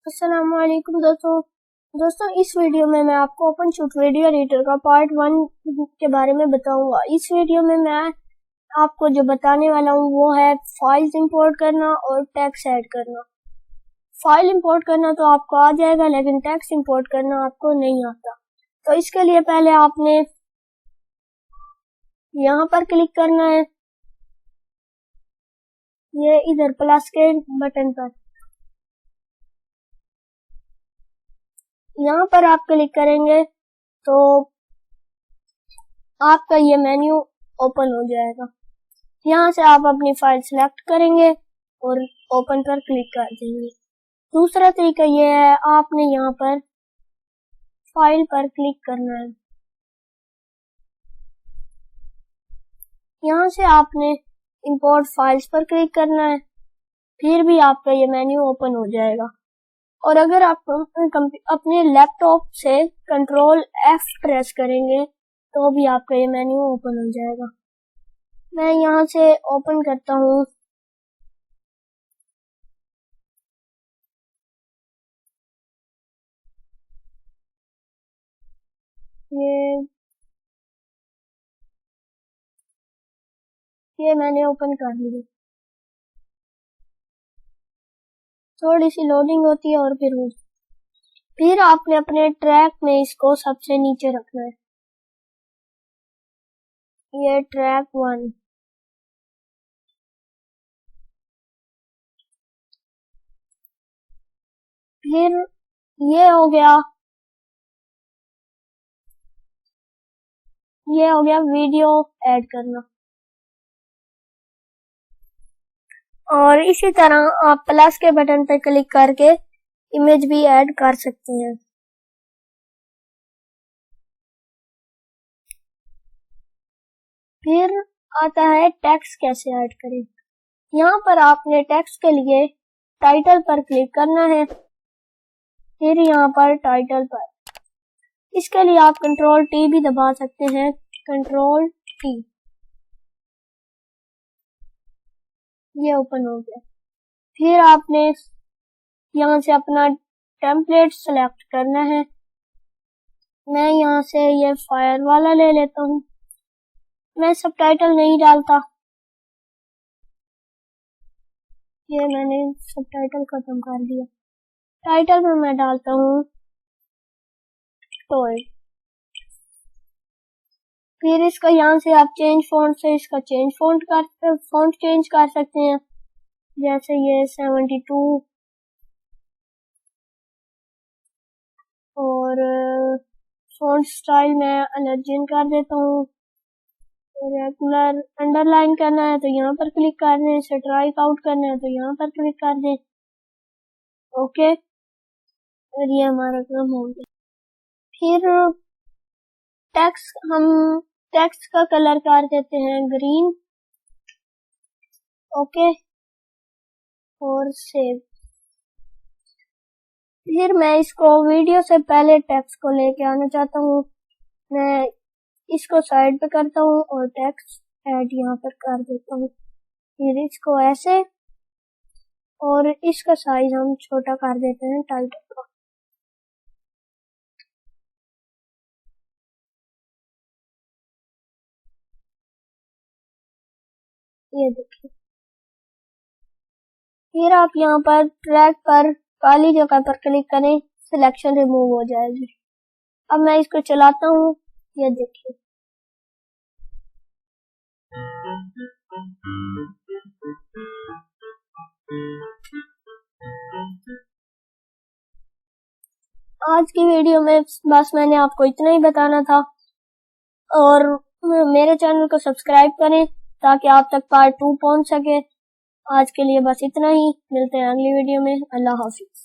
अस्सलामुअलैकुम दोस्तों इस वीडियो में मैं आपको ओपनशूट वीडियो एडिटर का पार्ट 1 के बारे में बताऊंगा। इस वीडियो में मैं आपको जो बताने वाला हूँ वो है फाइल्स इंपोर्ट करना और टेक्स्ट ऐड करना। फाइल इंपोर्ट करना तो आपको आ जाएगा, लेकिन टेक्स्ट इंपोर्ट करना आपको नहीं आता। तो इसके लिए पहले आपने यहाँ पर क्लिक करना है, ये इधर प्लस के बटन पर। यहाँ पर आप क्लिक करेंगे तो आपका ये मेन्यू ओपन हो जाएगा। यहाँ से आप अपनी फाइल सिलेक्ट करेंगे और ओपन पर क्लिक कर देंगे। दूसरा तरीका ये है, आपने यहाँ पर फाइल पर क्लिक करना है। यहाँ से आपने इंपोर्ट फाइल्स पर क्लिक करना है, फिर भी आपका ये मेन्यू ओपन हो जाएगा। और अगर आप अपने लैपटॉप से कंट्रोल F प्रेस करेंगे तो भी आपका ये मेन्यू ओपन हो जाएगा। मैं यहाँ से ओपन करता हूँ। ये मैंने ओपन कर लिया। थोड़ी सी लोडिंग होती है और फिर आपने अपने ट्रैक में इसको सबसे नीचे रखना है। ये ट्रैक 1। फिर ये हो गया वीडियो ऐड करना। और इसी तरह आप प्लस के बटन पर क्लिक करके इमेज भी ऐड कर सकते हैं। फिर आता है टेक्स्ट कैसे ऐड करें। यहाँ पर आपने टेक्स्ट के लिए टाइटल पर क्लिक करना है, फिर यहाँ पर टाइटल पर। इसके लिए आप कंट्रोल T भी दबा सकते हैं, कंट्रोल T। ये ओपन हो गया। फिर आपने यहाँ से अपना टेम्पलेट सेलेक्ट करना है। मैं यहाँ से ये फायर वाला ले लेता हूँ। मैं सबटाइटल नहीं डालता, ये मैंने सबटाइटल खत्म कर दिया। टाइटल में मैं डालता हूँ टॉय। फिर इसका यहाँ से आप चेंज फॉन्ट से इसका फॉन्ट चेंज कर सकते हैं, जैसे ये 72 और फॉन्ट स्टाइल मैं अलर्जिन कर देता हूँ। रेगुलर अंडरलाइन करना है तो यहाँ पर क्लिक कर दें, स्ट्राइक आउट करना है तो यहाँ पर क्लिक कर दें। ओके, और ये हमारा काम हो गया। फिर टेक्स्ट का कलर कर देते हैं ग्रीन। ओके, और सेव। फिर मैं इसको वीडियो से पहले टेक्स्ट को लेके आना चाहता हूँ। मैं इसको साइड पे करता हूँ और टेक्स्ट ऐड यहाँ पर कर देता हूँ। फिर इसको ऐसे, और इसका साइज हम छोटा कर देते हैं टाइटल का। ये देखिए। फिर आप यहाँ पर ट्रैक पर काली जगह पर क्लिक करें, सिलेक्शन रिमूव हो जाएगी। अब मैं इसको चलाता हूँ, ये देखिए। आज की वीडियो में बस मैंने आपको इतना ही बताना था, और मेरे चैनल को सब्सक्राइब करें ताकि आप तक पार्ट 2 पहुंच सके। आज के लिए बस इतना ही, मिलते हैं अगली वीडियो में। अल्लाह हाफिज।